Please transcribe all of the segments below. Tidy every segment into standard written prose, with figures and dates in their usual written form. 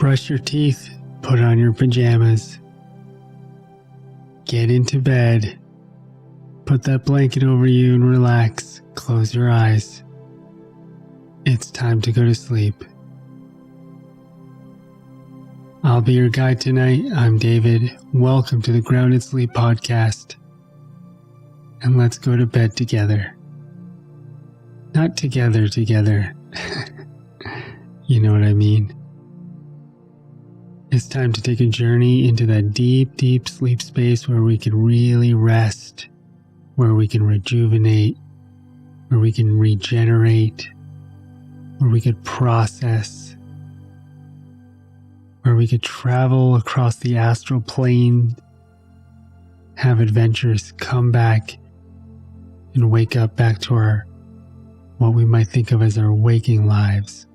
Brush your teeth, put on your pajamas, get into bed, put that blanket over you and relax, close your eyes. It's time to go to sleep. I'll be your guide tonight. I'm David. Welcome to the Grounded Sleep Podcast. And let's go to bed together. Not together. You know what I mean. It's time to take a journey into that deep sleep space where we can really rest, where we can rejuvenate, where we can regenerate, where we could process, where we could travel across the astral plane, have adventures, come back, and wake up back to our, what we might think of as our waking lives.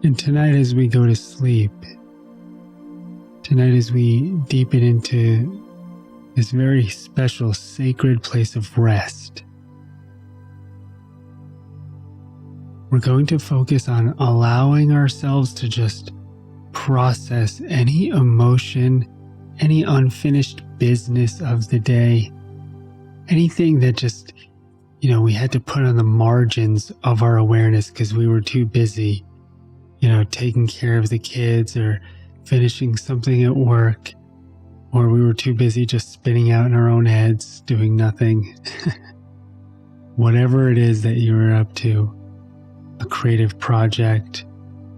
And tonight as we go to sleep, tonight as we deepen into this very special sacred place of rest, we're going to focus on allowing ourselves to just process any emotion, any unfinished business of the day, anything that just, we had to put on the margins of our awareness because we were too busy, taking care of the kids or finishing something at work, or we were too busy just spinning out in our own heads, doing nothing. Whatever it is that you are up to, a creative project,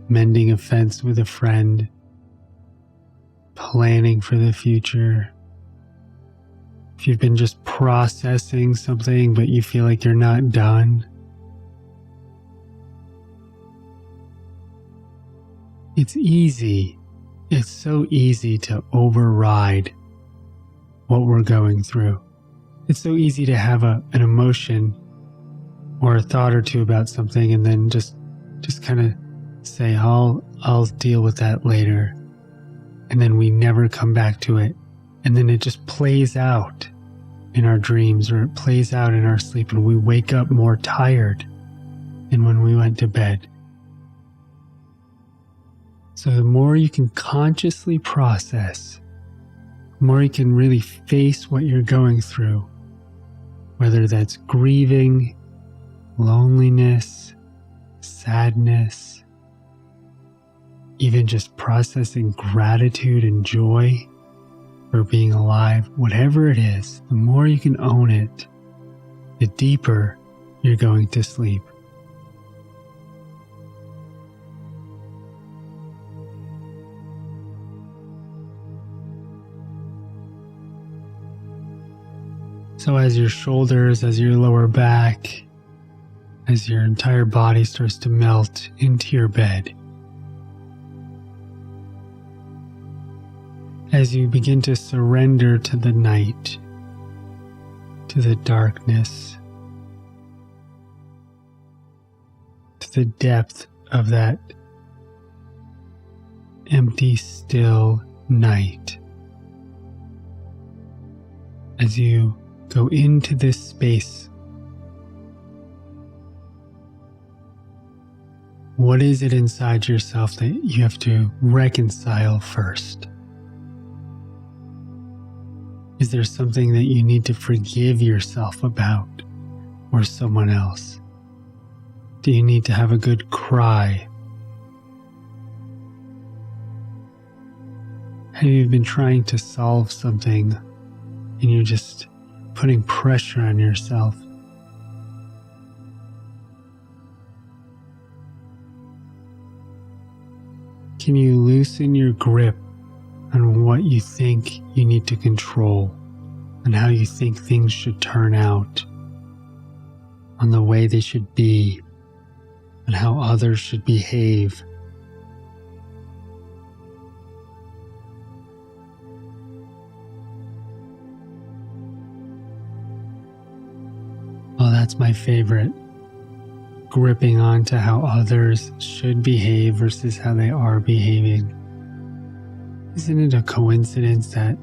mending a fence with a friend, planning for the future. If you've been just processing something but you feel like you're not done, it's so easy to override what we're going through. It's so easy to have an emotion or a thought or two about something and then just kind of say, I'll deal with that later. And then we never come back to it. And then it just plays out in our dreams, or it plays out in our sleep, and we wake up more tired than when we went to bed. So the more you can consciously process, the more you can really face what you're going through, whether that's grieving, loneliness, sadness, even just processing gratitude and joy for being alive, whatever it is, the more you can own it, the deeper you're going to sleep. So as your shoulders, as your lower back, as your entire body starts to melt into your bed, as you begin to surrender to the night, to the darkness, to the depth of that empty, still night, as you go into this space, what is it inside yourself that you have to reconcile first? Is there something that you need to forgive yourself about, or someone else? Do you need to have a good cry? Have you been trying to solve something and you're just putting pressure on yourself? Can you loosen your grip on what you think you need to control, and how you think things should turn out, on the way they should be, and how others should behave? Oh, that's my favorite. Gripping onto how others should behave versus how they are behaving. Isn't it a coincidence that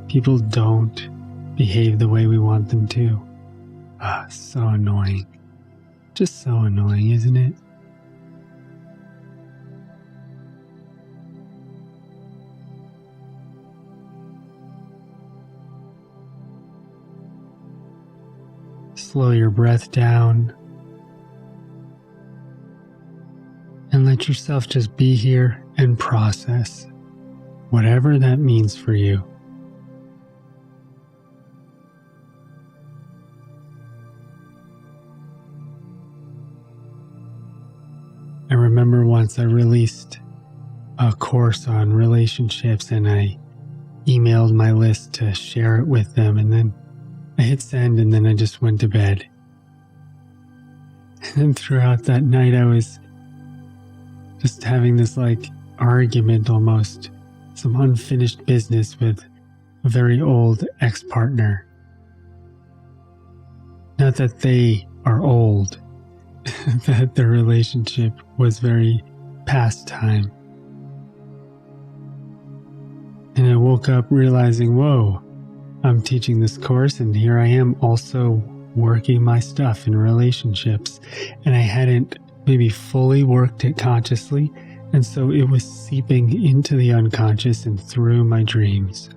people don't behave the way we want them to? So annoying. Just so annoying, isn't it? slow your breath down and let yourself just be here and process whatever that means for you. I remember once I released a course on relationships and I emailed my list to share it with them, and then I hit send and then I just went to bed. And throughout that night I was just having this argument, almost some unfinished business with a very old ex-partner. Not that they are old, that the relationship was very past time. And I woke up realizing, whoa, I'm teaching this course and here I am also working my stuff in relationships. And I hadn't maybe fully worked it consciously. And so it was seeping into the unconscious and through my dreams.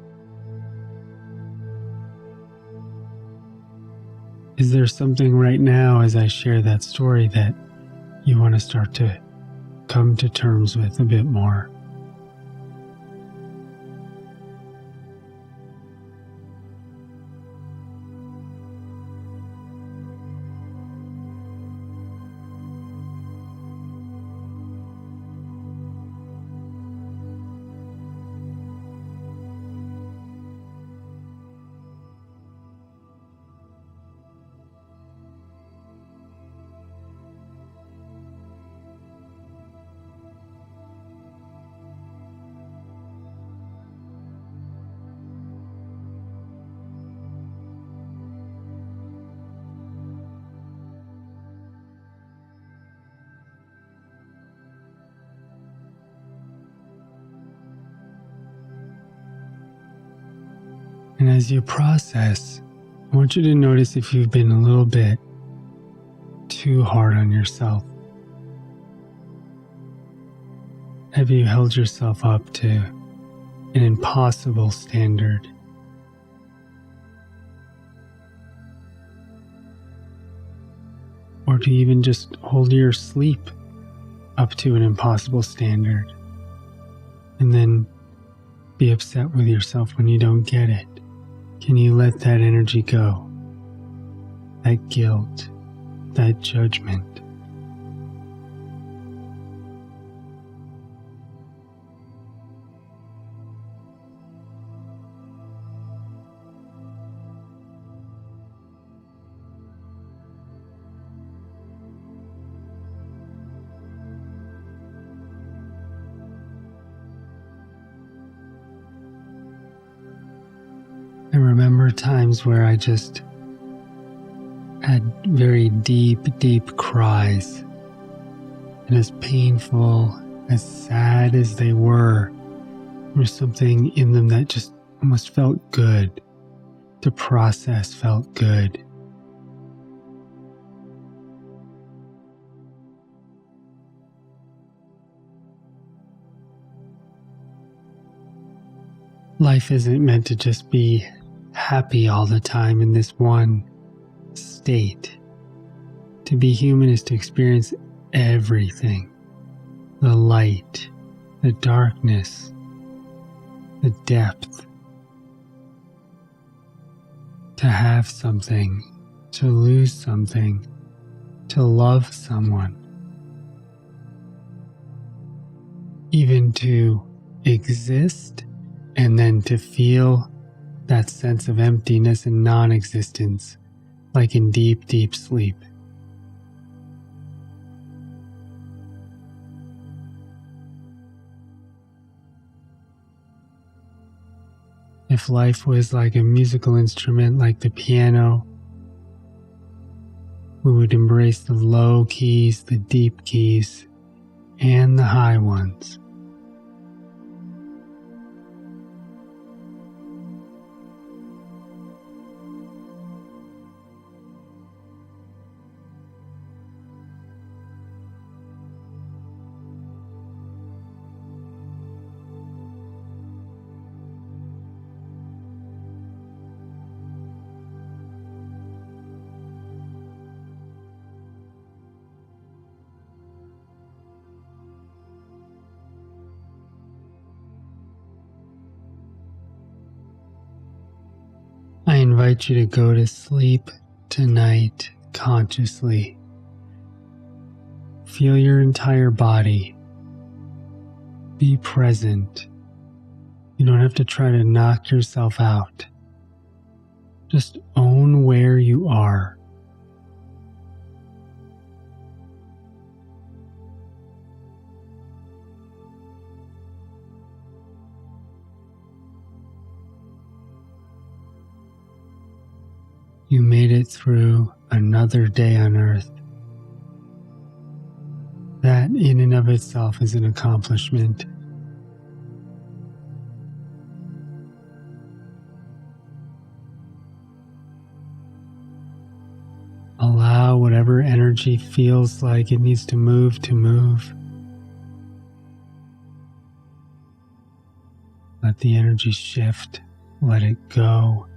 Is there something right now as I share that story that you want to start to come to terms with a bit more? And as you process, I want you to notice if you've been a little bit too hard on yourself. Have you held yourself up to an impossible standard? Or do you even just hold your sleep up to an impossible standard and then be upset with yourself when you don't get it? Can you let that energy go? That guilt, that judgment. I remember times where I just had very deep, deep cries. And as painful, as sad as they were, there was something in them that just almost felt good. The process felt good. Life isn't meant to just be happy all the time in this one state. To be human is to experience everything. The light, the darkness, the depth. To have something, to lose something, to love someone. Even to exist and then to feel that sense of emptiness and non-existence, like in deep, deep sleep. If life was like a musical instrument like the piano, we would embrace the low keys, the deep keys, and the high ones. invite you to go to sleep tonight consciously. Feel your entire body. Be present. You don't have to try to knock yourself out. Just own where you are. You made it through another day on Earth. That in and of itself is an accomplishment. Allow whatever energy feels like it needs to move to move. Let the energy shift. Let it go.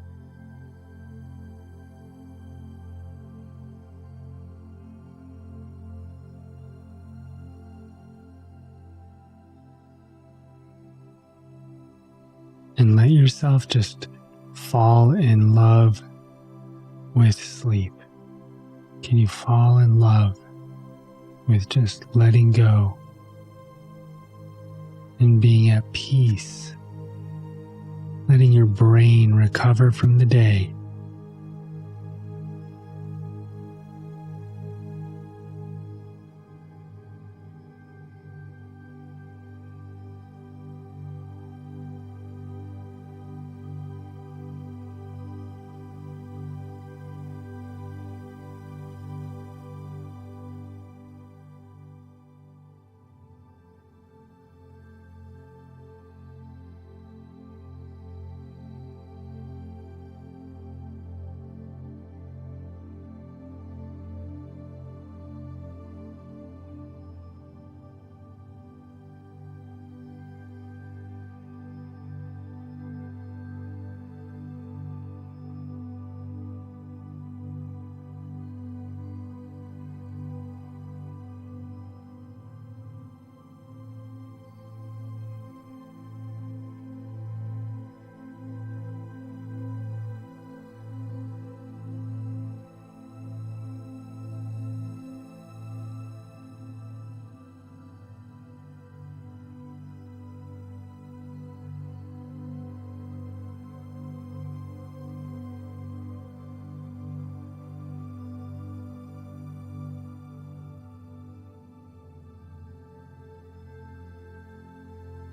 And let yourself just fall in love with sleep. Can you fall in love with just letting go and being at peace, letting your brain recover from the day?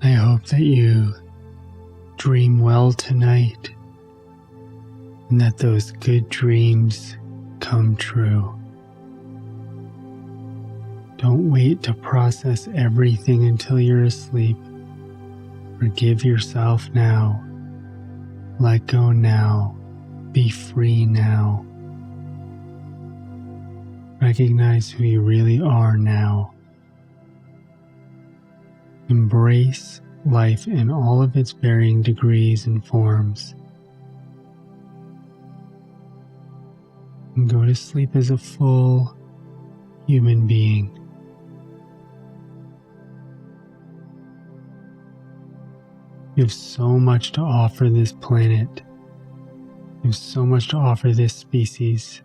I hope that you dream well tonight and that those good dreams come true. Don't wait to process everything until you're asleep. Forgive yourself now. Let go now. Be free now. Recognize who you really are now. Embrace life in all of its varying degrees and forms. And go to sleep as a full human being. You have so much to offer this planet. You have so much to offer this species.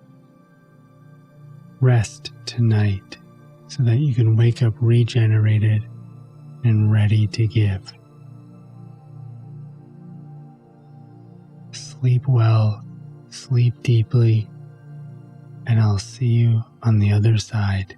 Rest tonight so that you can wake up regenerated and ready to give. Sleep well, sleep deeply, and I'll see you on the other side.